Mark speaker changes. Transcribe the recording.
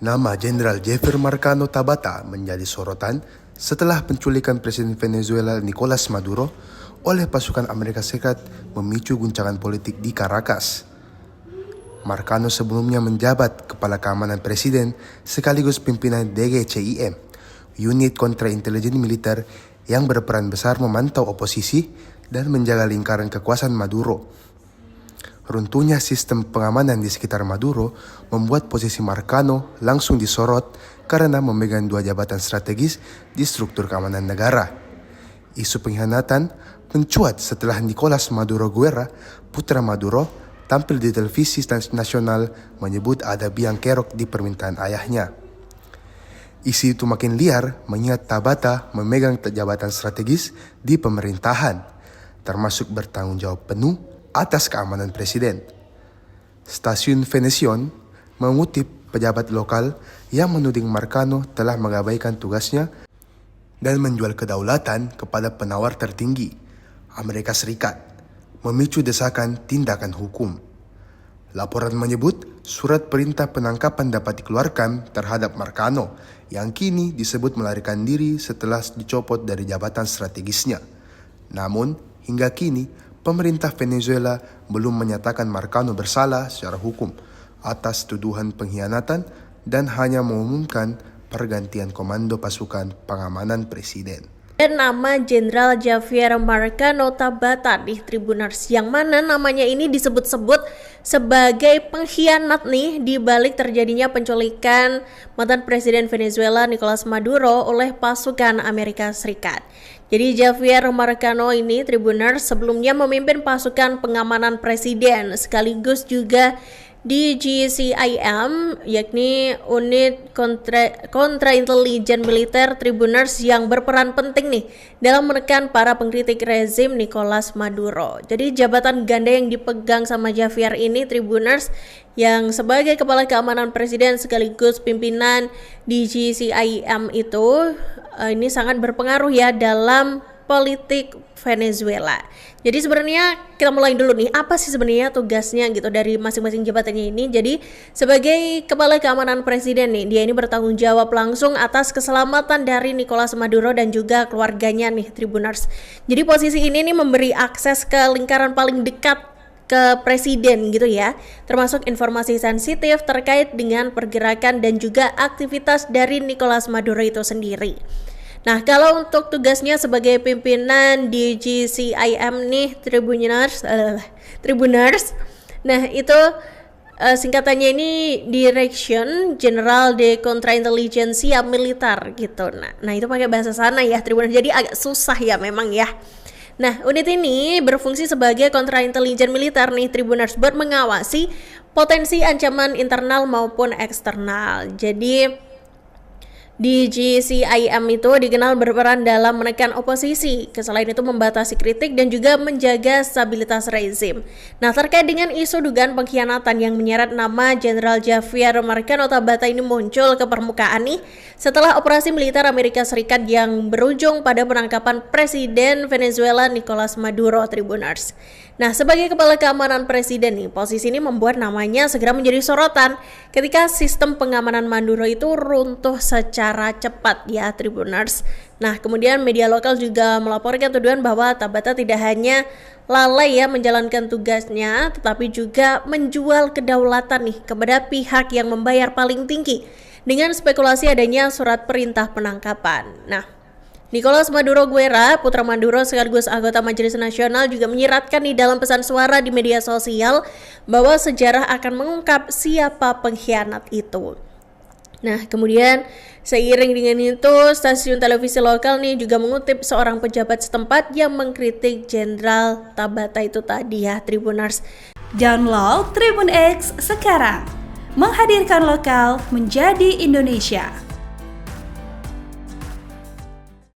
Speaker 1: Nama Jenderal Javier Marcano Tabata menjadi sorotan setelah penculikan Presiden Venezuela Nicolas Maduro oleh pasukan Amerika Serikat memicu guncangan politik di Caracas. Marcano sebelumnya menjabat Kepala Keamanan Presiden sekaligus pimpinan DGCIM, unit kontraintelijen militer yang berperan besar memantau oposisi dan menjaga lingkaran kekuasaan Maduro. Runtuhnya sistem pengamanan di sekitar Maduro membuat posisi Marcano langsung disorot karena memegang dua jabatan strategis di struktur keamanan negara. Isu pengkhianatan mencuat setelah Nicolas Maduro Guerra, putra Maduro, tampil di televisi nasional menyebut ada biang kerok di permintaan ayahnya. Isu itu makin liar mengingat Tabata memegang jabatan strategis di pemerintahan, termasuk bertanggung jawab penuh atas keamanan presiden. Stasiun Venecian mengutip pejabat lokal yang menuding Marcano telah mengabaikan tugasnya dan menjual kedaulatan kepada penawar tertinggi, Amerika Serikat, memicu desakan tindakan hukum. Laporan menyebut surat perintah penangkapan dapat dikeluarkan terhadap Marcano yang kini disebut melarikan diri setelah dicopot dari jabatan strategisnya. Namun, hingga kini pemerintah Venezuela belum menyatakan Marcano bersalah secara hukum atas tuduhan pengkhianatan dan hanya mengumumkan pergantian komando pasukan pengamanan presiden.
Speaker 2: Dan nama Jenderal Javier Marcano Tabata di Tribuners, yang mana namanya ini disebut-sebut sebagai pengkhianat nih di balik terjadinya penculikan mantan Presiden Venezuela Nicolas Maduro oleh pasukan Amerika Serikat. Jadi Javier Marcano ini Tribuners sebelumnya memimpin pasukan pengamanan presiden sekaligus juga DGCIM, yakni unit kontraintelijen militer Tribuners yang berperan penting nih dalam menekan para pengkritik rezim Nicolas Maduro. Jadi jabatan ganda yang dipegang sama Javier ini Tribuners yang sebagai Kepala Keamanan Presiden sekaligus pimpinan DGCIM itu ini sangat berpengaruh ya dalam politik Venezuela. Jadi sebenarnya kita mulai dulu nih, apa sih sebenarnya tugasnya gitu dari masing-masing jabatannya ini. Jadi sebagai Kepala Keamanan Presiden nih, dia ini bertanggung jawab langsung atas keselamatan dari Nicolas Maduro dan juga keluarganya nih Tribuners. Jadi posisi ini nih memberi akses ke lingkaran paling dekat ke presiden gitu ya, termasuk informasi sensitif terkait dengan pergerakan dan juga aktivitas dari Nicolas Maduro itu sendiri. Nah, kalau untuk tugasnya sebagai pimpinan DGCIM nih Tribuners, nah itu singkatannya ini Direction General de Contrainteligencia Militar gitu. Nah itu pakai bahasa sana ya Tribuners, jadi agak susah ya memang ya. Nah, unit ini berfungsi sebagai kontraintelijen militer nih Tribuners buat mengawasi potensi ancaman internal maupun eksternal. Jadi DGCIM itu dikenal berperan dalam menekan oposisi, selain itu membatasi kritik dan juga menjaga stabilitas rezim. Nah, terkait dengan isu dugaan pengkhianatan yang menyeret nama Jenderal Javier Marcano Tabata ini muncul ke permukaan nih setelah operasi militer Amerika Serikat yang berujung pada penangkapan Presiden Venezuela Nicolas Maduro Tribuners. Nah, sebagai Kepala Keamanan Presiden nih, posisi ini membuat namanya segera menjadi sorotan ketika sistem pengamanan Maduro itu runtuh secara cepat ya Tribuners. Nah, kemudian media lokal juga melaporkan tuduhan bahwa Tabata tidak hanya lalai ya menjalankan tugasnya, tetapi juga menjual kedaulatan nih kepada pihak yang membayar paling tinggi dengan spekulasi adanya surat perintah penangkapan. Nah, Nicolas Maduro Guerra, putra Maduro sekaligus anggota Majelis Nasional, juga menyiratkan di dalam pesan suara di media sosial bahwa sejarah akan mengungkap siapa pengkhianat itu. Nah, kemudian seiring dengan itu, stasiun televisi lokal nih juga mengutip seorang pejabat setempat yang mengkritik Jenderal Tabata itu tadi ya Tribuners.
Speaker 3: Download Tribun X sekarang, menghadirkan lokal menjadi Indonesia.